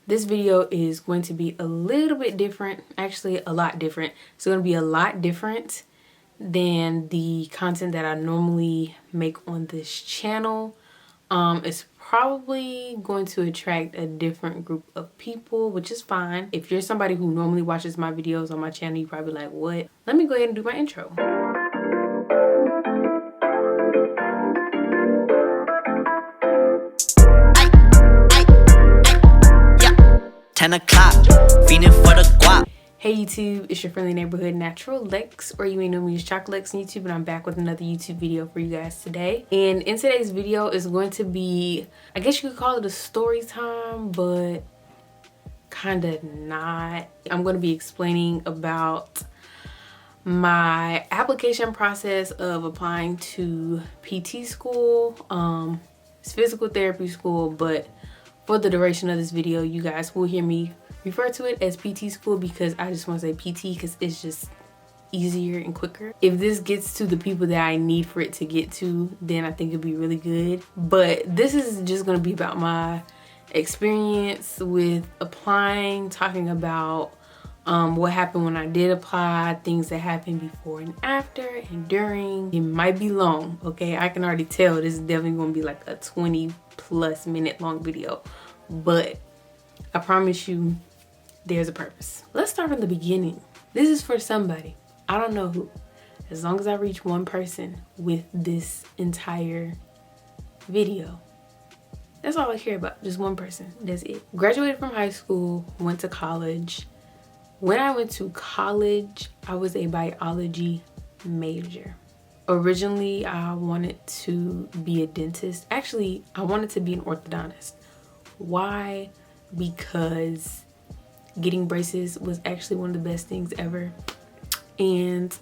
This video is going to be a little bit different, actually a lot different. It's going to be a lot different than the content that I normally make on this channel. It's probably going to attract a different group of people, which is fine. If you're somebody who normally watches my videos on my channel, you're probably like, what? Let me go ahead and do my intro. Yeah. 10 o'clock, feeding for the guap. Hey YouTube, it's your friendly neighborhood natural Lex, or you may know me as Chocolex on YouTube, and I'm back with another YouTube video for you guys today. And in today's video is going to be, I guess you could call it a story time, but kind of not. I'm going to be explaining about my application process of applying to PT school. It's physical therapy school, but for the duration of this video, you guys will hear me refer to it as PT school because I just want to say PT because it's just easier and quicker. If this gets to the people that I need for it to get to, then I think it'd be really good. But this is just going to be about my experience with applying, talking about what happened when I did apply, things that happened before and after and during. It might be long, okay? I can already tell this is definitely going to be like a 20+ minute long video, but I promise you there's a purpose. Let's start from the beginning. This is for somebody. I don't know who. As long as I reach one person with this entire video, that's all I care about. Just one person. That's it. Graduated from high school, went to college. When I went to college, I was a biology major. Originally, I wanted to be a dentist. Actually, I wanted to be an orthodontist. Why? Because getting braces was actually one of the best things ever. And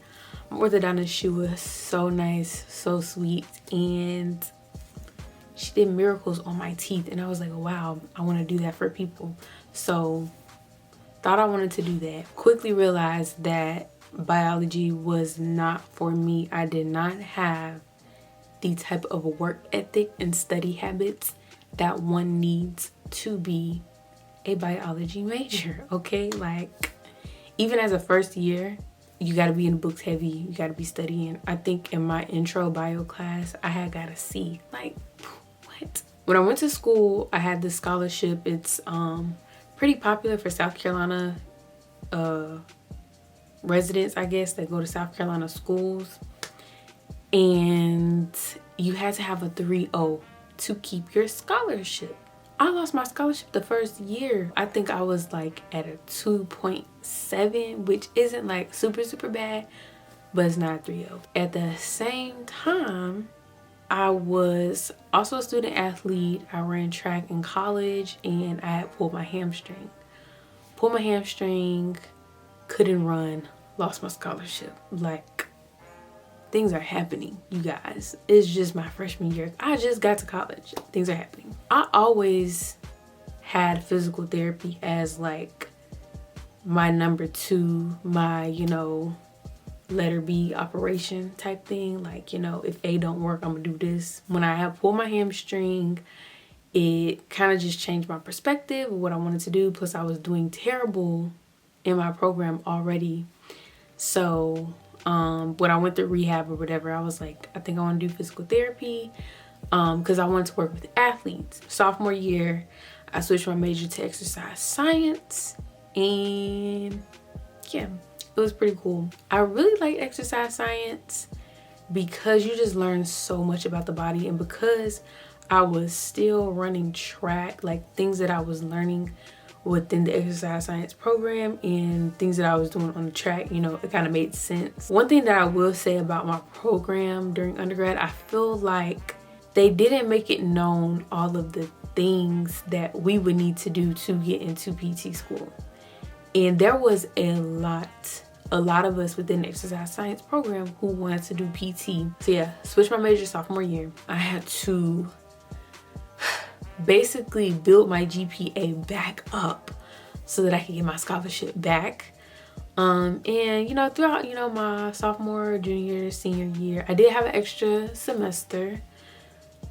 my orthodontist, she was so nice, so sweet, and she did miracles on my teeth. And I was like, wow, I want to do that for people. So thought I wanted to do that. Quickly realized that biology was not for me. I did not have the type of work ethic and study habits that one needs to be a biology major, okay? Like, even as a first year, you got to be in the books heavy. You got to be studying. I think in my intro bio class, I had got a C. Like, what? When I went to school, I had this scholarship. It's pretty popular for South Carolina residents, I guess, that go to South Carolina schools. And you had to have a 3.0 to keep your scholarship. I lost my scholarship the first year. I think I was like at a 2.7, which isn't like super bad, but it's not a 3.0. At the same time, I was also a student athlete. I ran track in college and I had pulled my hamstring. Couldn't run, lost my scholarship. Like, things are happening, you guys. It's just my freshman year. I just got to college. Things are happening. I always had physical therapy as like my number 2, my, you know, letter B operation type thing. Like, you know, if A don't work, I'm gonna do this. When I had pulled my hamstring, it kind of just changed my perspective of what I wanted to do. Plus I was doing terrible in my program already. So when I went through rehab or whatever, I was like, I think I want to do physical therapy because I wanted to work with athletes. Sophomore year, I switched my major to exercise science, and yeah, it was pretty cool. I really like exercise science because you just learn so much about the body, and because I was still running track, like things that I was learning within the exercise science program and things that I was doing on the track, you know, it kind of made sense. One thing that I will say about my program during undergrad, I feel like they didn't make it known all of the things that we would need to do to get into PT school. And there was a lot of us within the exercise science program who wanted to do PT. So yeah, switched my major sophomore year. I had to basically build my GPA back up so that I could get my scholarship back. And you know, throughout, you know, my sophomore, junior, senior year, I did have an extra semester,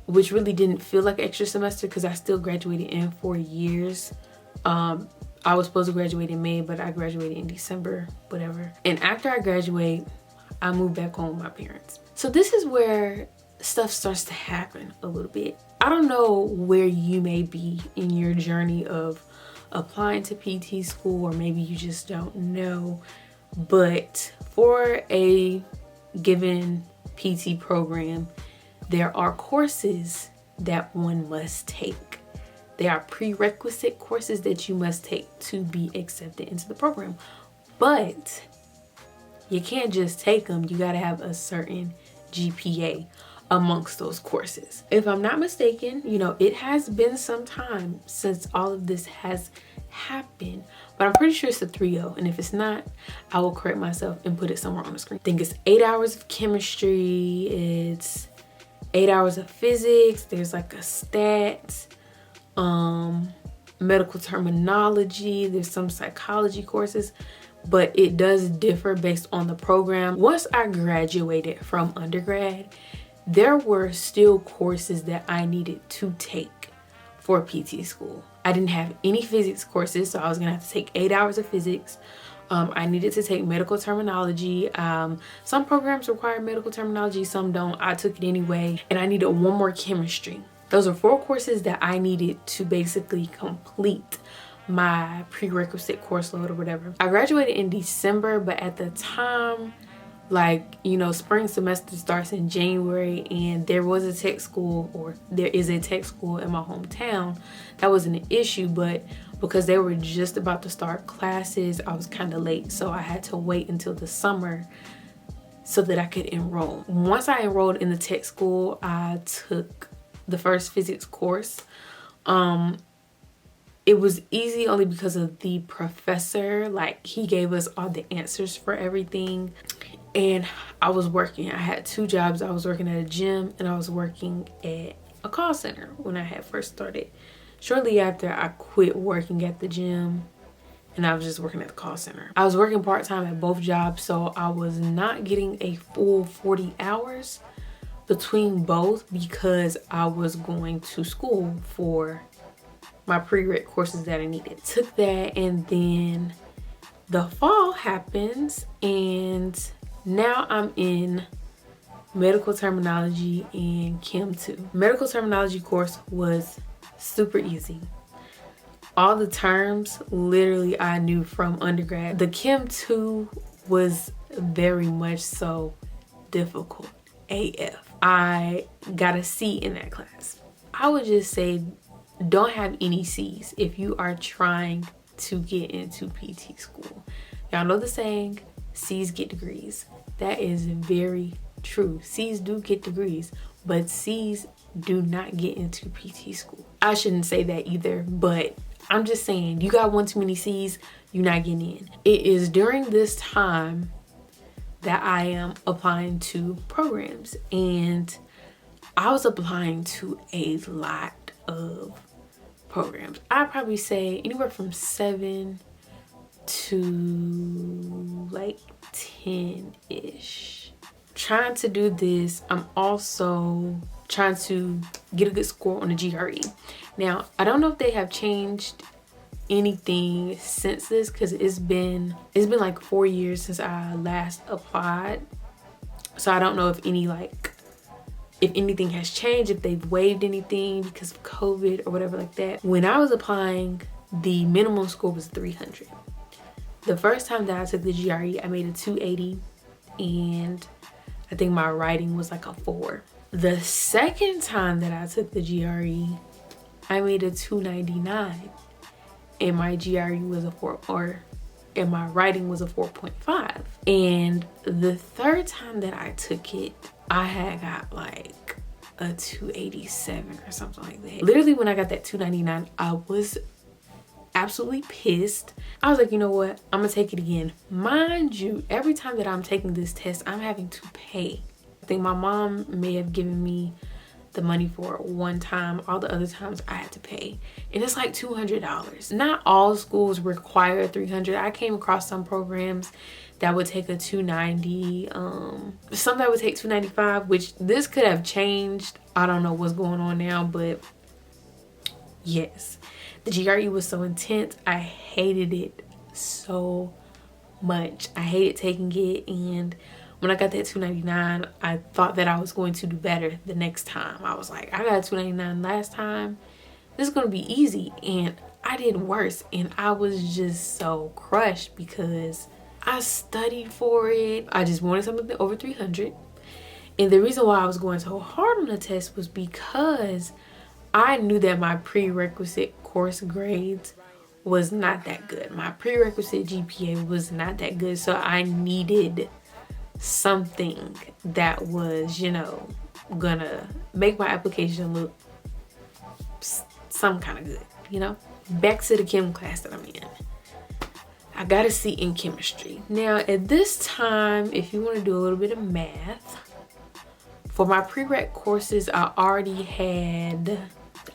which really didn't feel like an extra semester because I still graduated in 4 years. I was supposed to graduate in May, but I graduated in December, whatever. And after I graduate, I moved back home with my parents. So this is where stuff starts to happen a little bit. I don't know where you may be in your journey of applying to PT school, or maybe you just don't know. But for a given PT program, there are courses that one must take. There are prerequisite courses that you must take to be accepted into the program. But you can't just take them. You gotta have a certain GPA amongst those courses. If I'm not mistaken, you know, it has been some time since all of this has happened, but I'm pretty sure it's a 3.0, and if it's not, I will correct myself and put it somewhere on the screen. I think it's 8 hours of chemistry, it's 8 hours of physics, there's like a stats, medical terminology, there's some psychology courses, but it does differ based on the program. Once I graduated from undergrad, there were still courses that I needed to take for PT school. I didn't have any physics courses, so I was gonna have to take 8 hours of physics. I needed to take medical terminology. Some programs require medical terminology, some don't. I took it anyway. And I needed one more chemistry. Those are 4 courses that I needed to basically complete my prerequisite course load or whatever. I graduated in December, but at the time, like, you know, spring semester starts in January, and there was a tech school, or there is a tech school in my hometown. That wasn't an issue, but because they were just about to start classes, I was kind of late, so I had to wait until the summer so that I could enroll. Once I enrolled in the tech school, I took the first physics course. It was easy only because of the professor. Like, he gave us all the answers for everything. And I was working. I had 2 jobs. I was working at a gym and I was working at a call center when I had first started. Shortly after, I quit working at the gym and I was just working at the call center. I was working part-time at both jobs, so I was not getting a full 40 hours between both because I was going to school for my prereq courses that I needed. Took that, and then the fall happens and now I'm in medical terminology and Chem 2. Medical terminology course was super easy. All the terms literally I knew from undergrad. The Chem 2 was very much so difficult AF. I got a C in that class. I would just say don't have any C's if you are trying to get into PT school. Y'all know the saying, C's get degrees. That is very true. C's do get degrees, but C's do not get into PT school. I shouldn't say that either, but I'm just saying, you got one too many C's, you're not getting in. It is during this time that I am applying to programs, and I was applying to a lot of programs. I'd probably say anywhere from 7 to like 10-ish. Trying to do this, I'm also trying to get a good score on the GRE. Now, I don't know if they have changed anything since this, because it's been like 4 years since I last applied. So I don't know if anything has changed, if they've waived anything because of COVID or whatever like that. When I was applying, the minimum score was 300. The first time that I took the GRE, I made a 280, and I think my writing was like a 4. The second time that I took the GRE, I made a 299, and my GRE was a 4, and my writing was a 4.5. And the third time that I took it, I had got like a 287 or something like that. Literally, when I got that 299, I was absolutely pissed. I was like, you know what? I'm gonna take it again. Mind you, every time that I'm taking this test, I'm having to pay. I think my mom may have given me the money for it one time. All the other times I had to pay, and it's like $200. Not all schools require 300. I came across some programs that would take a 290, some that would take 295, which this could have changed. I don't know what's going on now, but yes. The GRE was so intense. I hated it so much. I hated taking it, and when I got that 299, I thought that I was going to do better the next time. I was like, I got 299 last time. This is going to be easy, and I did worse, and I was just so crushed because I studied for it. I just wanted something over 300. And the reason why I was going so hard on the test was because I knew that my prerequisite course grades was not that good. My prerequisite GPA was not that good. So I needed something that was, you know, gonna make my application look some kind of good, you know? Back to the chem class that I'm in. I got a C in chemistry. Now at this time, if you want to do a little bit of math, for my prereq courses, I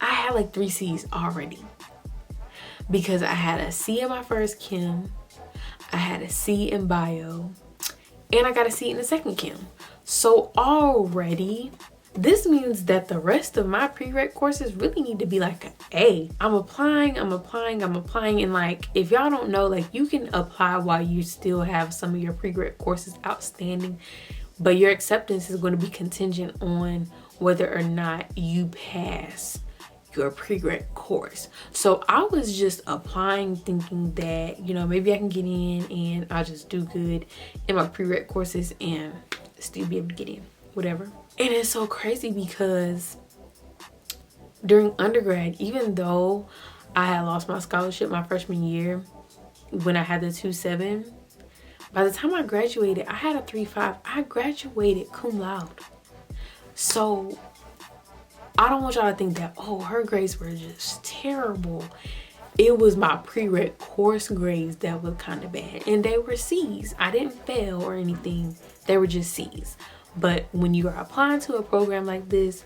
had like 3 C's already. Because I had a C in my first chem, I had a C in bio, and I got a C in the second chem. So already, this means that the rest of my prereq courses really need to be like an A. I'm applying, and like, if y'all don't know, like, you can apply while you still have some of your prereq courses outstanding, but your acceptance is going to be contingent on whether or not you pass your prereq course. So I was just applying thinking that, you know, maybe I can get in and I'll just do good in my prereq courses and still be able to get in, whatever. And it's so crazy because during undergrad, even though I had lost my scholarship my freshman year when I had the 2.7, by the time I graduated, I had a 3.5. I graduated cum laude. So I don't want y'all to think that, oh, her grades were just terrible. It was my prereq course grades that were kind of bad, and they were C's. I didn't fail or anything. They were just C's. But when you are applying to a program like this,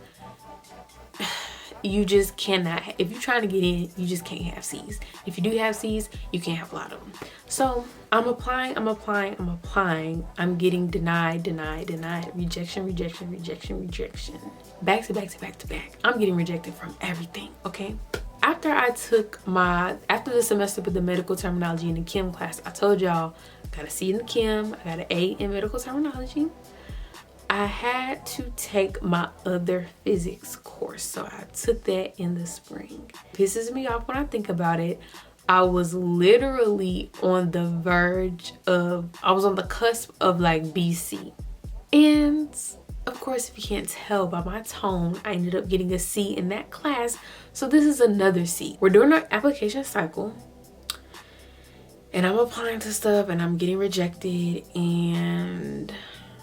you just cannot, if you're trying to get in, you just can't have C's. If you do have C's, you can't have a lot of them. So I'm applying. I'm getting denied, rejection. Back to back. I'm getting rejected from everything, okay? After the semester with the medical terminology in the chem class, I told y'all, I got a C in the chem, I got an A in medical terminology. I had to take my other physics course, so I took that in the spring. Pisses me off when I think about it. I was literally on the cusp of like BC. And of course, if you can't tell by my tone, I ended up getting a C in that class. So this is another C. We're doing our application cycle, and I'm applying to stuff and I'm getting rejected, and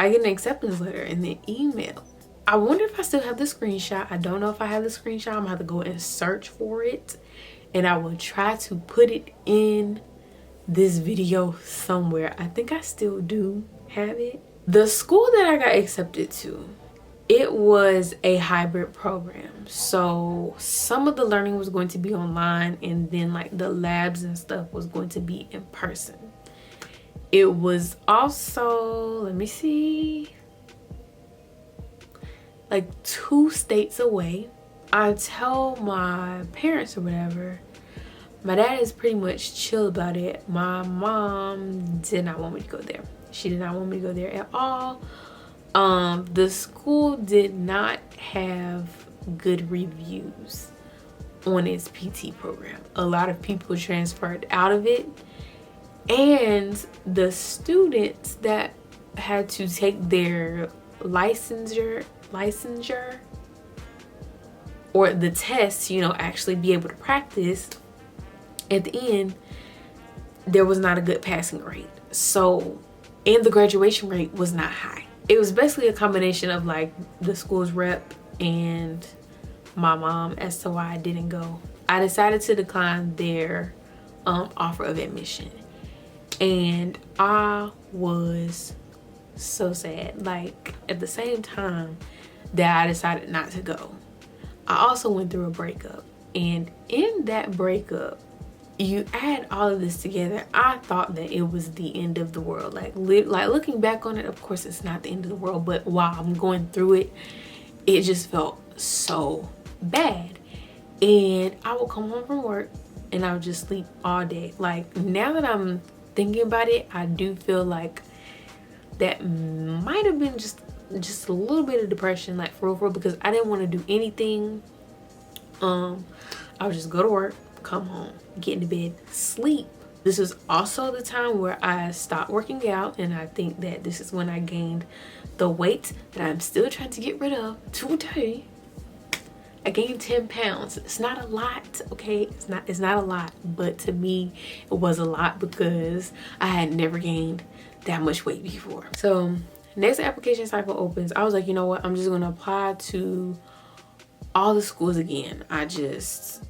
I get an acceptance letter in the email. I wonder if I still have the screenshot. I don't know if I have the screenshot. I'm gonna have to go and search for it, and I will try to put it in this video somewhere. I think I still do have it. The school that I got accepted to, it was a hybrid program. So some of the learning was going to be online, and then like the labs and stuff was going to be in person. It was also, let me see, like 2 states away. I tell my parents or whatever. My dad is pretty much chill about it. My mom did not want me to go there. She did not want me to go there at all. The school did not have good reviews on its PT program. A lot of people transferred out of it. And the students that had to take their licensure or the test, you know, actually be able to practice, at the end, there was not a good passing rate. So, and the graduation rate was not high. It was basically a combination of like the school's rep and my mom as to why I didn't go. I decided to decline their offer of admission. And I was so sad. Like, at the same time that I decided not to go, I also went through a breakup. And in that breakup, you add all of this together, I thought that it was the end of the world. Like looking back on it, of course it's not the end of the world, but while I'm going through it, it just felt so bad. And I would come home from work and I would just sleep all day. Like, now that I'm thinking about it, I do feel like that might have been just a little bit of depression, like for real, because I didn't want to do anything. I would just go to work, come home, get into bed, sleep. This was also the time where I stopped working out, and I think that this is when I gained the weight that I'm still trying to get rid of today. I gained 10 pounds. It's not a lot, okay? It's not a lot, but to me it was a lot because I had never gained that much weight before. So next application cycle opens, I was like, you know what, I'm just gonna apply to all the schools again. I just,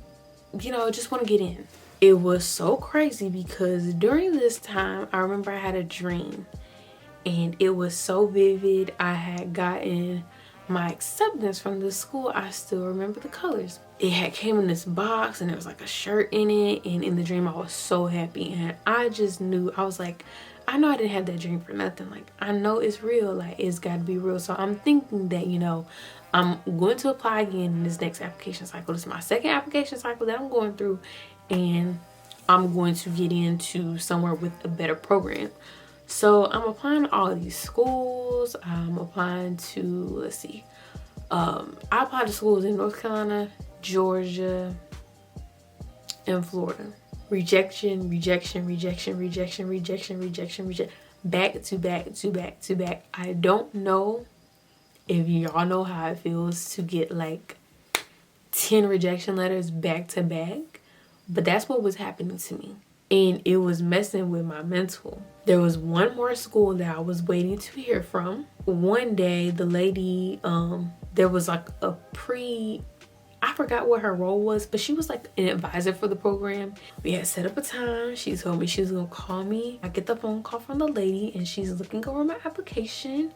you know, just want to get in. It was so crazy because during this time, I remember I had a dream, and it was so vivid. I had gotten my acceptance from the school. I still remember the colors. It had came in this box, and there was like a shirt in it, and in the dream I was so happy, and I just knew, I was like, I know I didn't have that dream for nothing. Like, I know it's real, like it's got to be real. So I'm thinking that, you know, I'm going to apply again in this next application cycle. This is my second application cycle that I'm going through, and I'm going to get into somewhere with a better program. So I'm applying to all of these schools. I'm applying to, let's see, I applied to schools in North Carolina, Georgia, and Florida. Rejection, rejection, rejection, rejection, rejection, rejection, rejection, back to back to back to back. I don't know if y'all know how it feels to get like 10 rejection letters back to back, but that's what was happening to me, and it was messing with my mental. There was one more school that I was waiting to hear from. One day the lady, there was like a I forgot what her role was, but she was like an advisor for the program. We had set up a time. She told me she was gonna call me. I get the phone call from the lady, and she's looking over my application,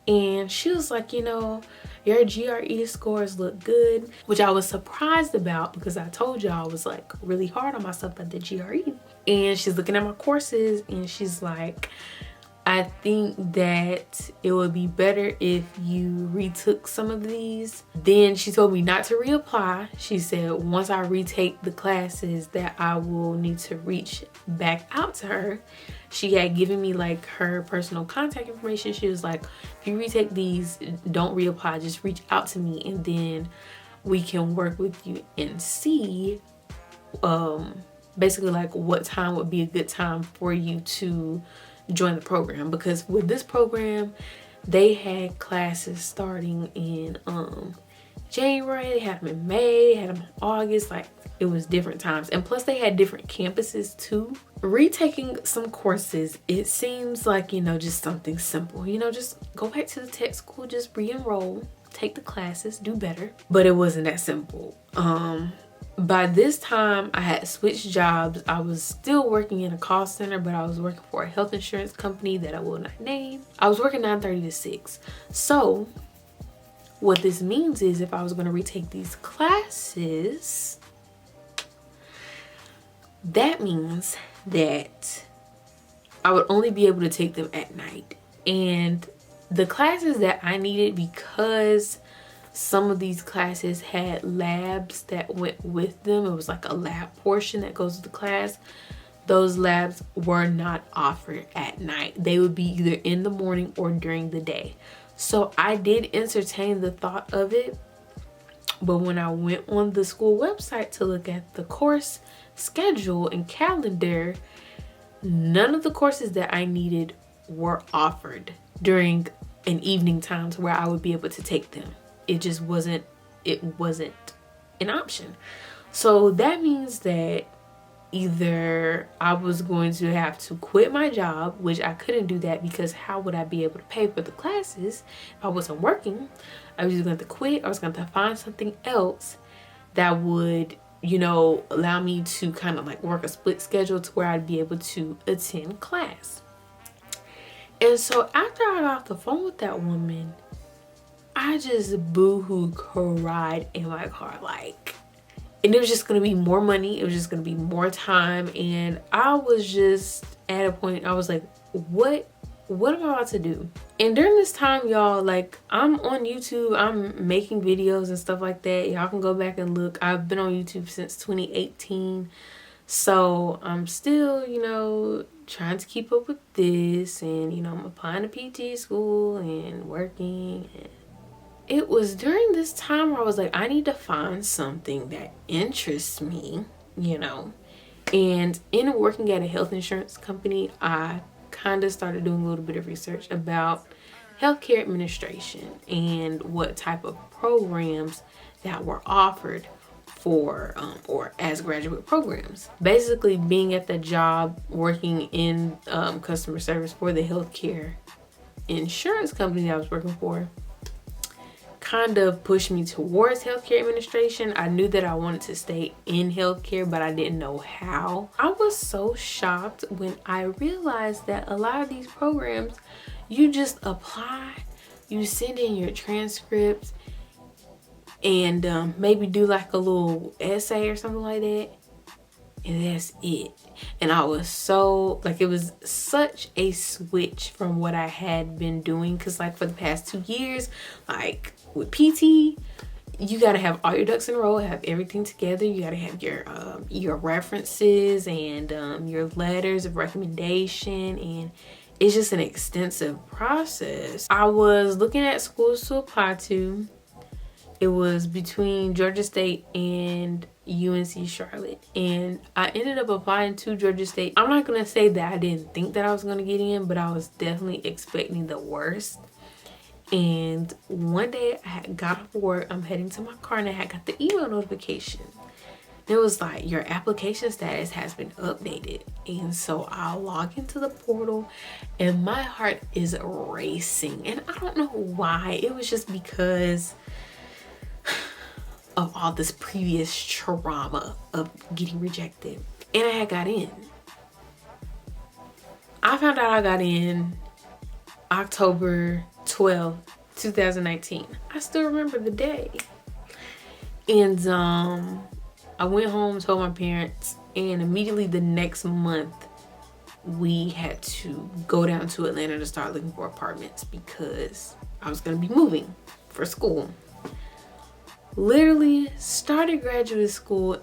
and she was like, you know, your GRE scores look good, which I was surprised about because I told you I was like really hard on myself at the GRE. And she's looking at my courses, and she's like, I think that it would be better if you retook some of these. Then she told me not to reapply. She said once I retake the classes that I will need to reach back out to her. She had given me like her personal contact information. She was like, if you retake these, don't reapply, just reach out to me, and then we can work with you and see basically like what time would be a good time for you to join the program. Because with this program, they had classes starting in January, they had them in May, they had them in August, like it was different times, and plus they had different campuses too. Retaking some courses, it seems like, you know, just something simple, you know, just go back to the tech school, just re-enroll, take the classes, do better. But it wasn't that simple. By this time I had switched jobs. I was still working in a call center, but I was working for a health insurance company that I will not name. I was working 9:30 to 6. So what this means is if I was going to retake these classes, that means that I would only be able to take them at night. And the classes that I needed, because some of these classes had labs that went with them, it was like a lab portion that goes with the class, those labs were not offered at night. They would be either in the morning or during the day. So I did entertain the thought of it, but when I went on the school website to look at the course schedule and calendar, none of the courses that I needed were offered during an evening times where I would be able to take them. It just wasn't an option. So that means that either I was going to have to quit my job, which I couldn't do that because how would I be able to pay for the classes if I wasn't working? I was just going to quit. I was going to find something else that would, you know, allow me to kind of like work a split schedule to where I'd be able to attend class. And so after I got off the phone with that woman, I just boo-hoo cried in my car, like, and it was just gonna be more money, it was just gonna be more time, and I was just at a point, I was like, what what am I about to do? And during this time, y'all, like, I'm on YouTube, I'm making videos and stuff like that. Y'all can go back and look. I've been on YouTube since 2018. So I'm still, you know, trying to keep up with this, and, you know, I'm applying to PT school and working. And it was during this time where I was like, I need to find something that interests me, you know. And in working at a health insurance company, I kind of started doing a little bit of research about healthcare administration and what type of programs that were offered for or as graduate programs. Basically, being at the job working in customer service for the healthcare insurance company that I was working for kind of pushed me towards healthcare administration. I knew that I wanted to stay in healthcare, but I didn't know how. I was so shocked when I realized that a lot of these programs, you just apply, you send in your transcripts, and maybe do like a little essay or something like that, and that's it. And I was so, like, it was such a switch from what I had been doing, because like for the past 2 years, like with PT, you got to have all your ducks in a row, have everything together. You got to have your references and your letters of recommendation, and it's just an extensive process. I was looking at schools to apply to. It was between Georgia State and UNC Charlotte, and I ended up applying to Georgia State. I'm not gonna say that I didn't think that I was gonna get in, but I was definitely expecting the worst. And one day I had got off work, I'm heading to my car, and I had got the email notification. It was like, your application status has been updated. And so I log into the portal and my heart is racing, and I don't know why. It was just because of all this previous trauma of getting rejected. And I had got in. I found out I got in October 12th, 2019. I still remember the day. And I went home, told my parents, and immediately the next month we had to go down to Atlanta to start looking for apartments because I was gonna be moving for school. Literally started graduate school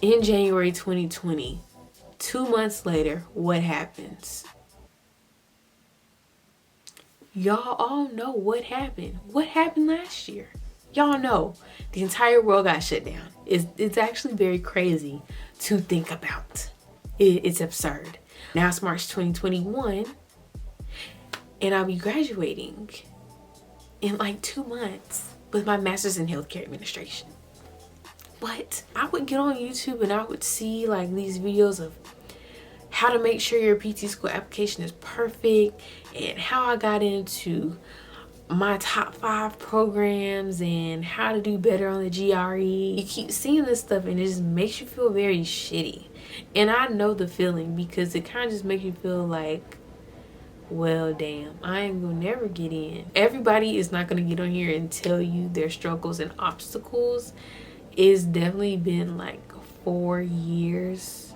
in January 2020. 2 months later, what happens? Y'all all know what happened. What happened last year? Y'all know the entire world got shut down. It's actually very crazy to think about. It's absurd. Now it's March 2021, and I'll be graduating in like 2 months with my master's in healthcare administration. But I would get on YouTube and I would see like these videos of how to make sure your PT school application is perfect, and how I got into my top 5 programs, and how to do better on the GRE. You keep seeing this stuff and it just makes you feel very shitty. And I know the feeling, because it kind of just makes you feel like, well, damn, I ain't gonna never get in. Everybody is not gonna get on here and tell you their struggles and obstacles. It's definitely been like 4 years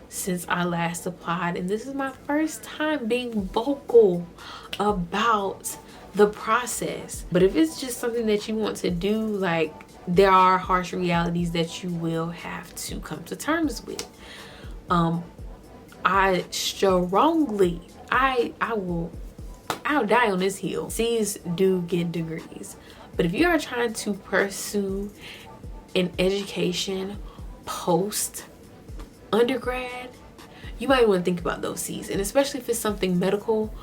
since I last applied, and this is my first time being vocal about the process. But if it's just something that you want to do, like, there are harsh realities that you will have to come to terms with. I strongly, I'll die on this hill. C's do get degrees, but if you are trying to pursue an education post undergrad, you might want to think about those C's, and especially if it's something medical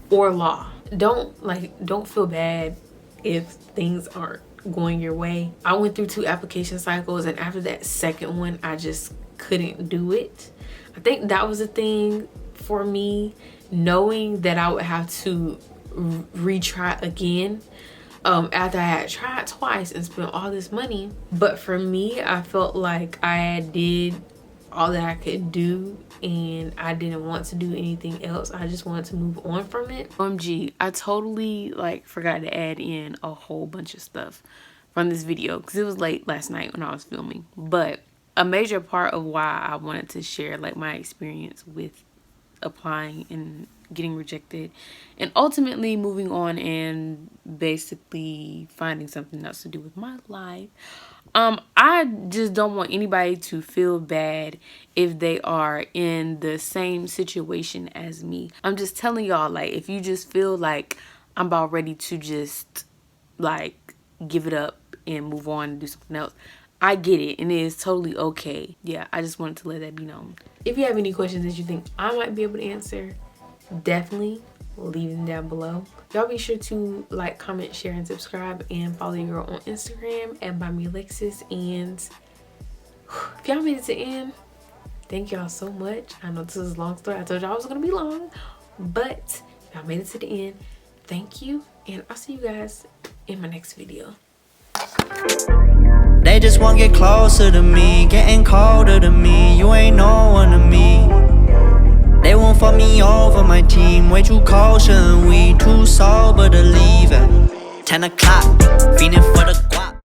or law. Don't feel bad if things aren't going your way. I went through 2 application cycles, and after that second one, I just couldn't do it. I think that was a thing for me, knowing that I would have to retry again after I had tried twice and spent all this money. But for me, I felt like I did all that I could do, and I didn't want to do anything else. I just wanted to move on from it. OMG, I totally forgot to add in a whole bunch of stuff from this video because it was late last night when I was filming. But a major part of why I wanted to share my experience with applying and getting rejected, and ultimately moving on and basically finding something else to do with my life. I just don't want anybody to feel bad if they are in the same situation as me. I'm just telling y'all, like, if you just feel like I'm about ready to just like give it up and move on and do something else, I get it, and it is totally okay. Yeah, I just wanted to let that be known. If you have any questions that you think I might be able to answer, definitely leave them down below. Y'all be sure to like, comment, share, and subscribe, and follow your girl on Instagram at BuyMeAlexis. And if y'all made it to the end, thank y'all so much. I know this is a long story. I told y'all I was gonna be long, but y'all made it to the end. Thank you, and I'll see you guys in my next video. They just won't get closer to me, getting colder to me. You ain't no one to me. They won't fuck me over, my team way too cautious. We too sober to leave at 10 o'clock, feeling for the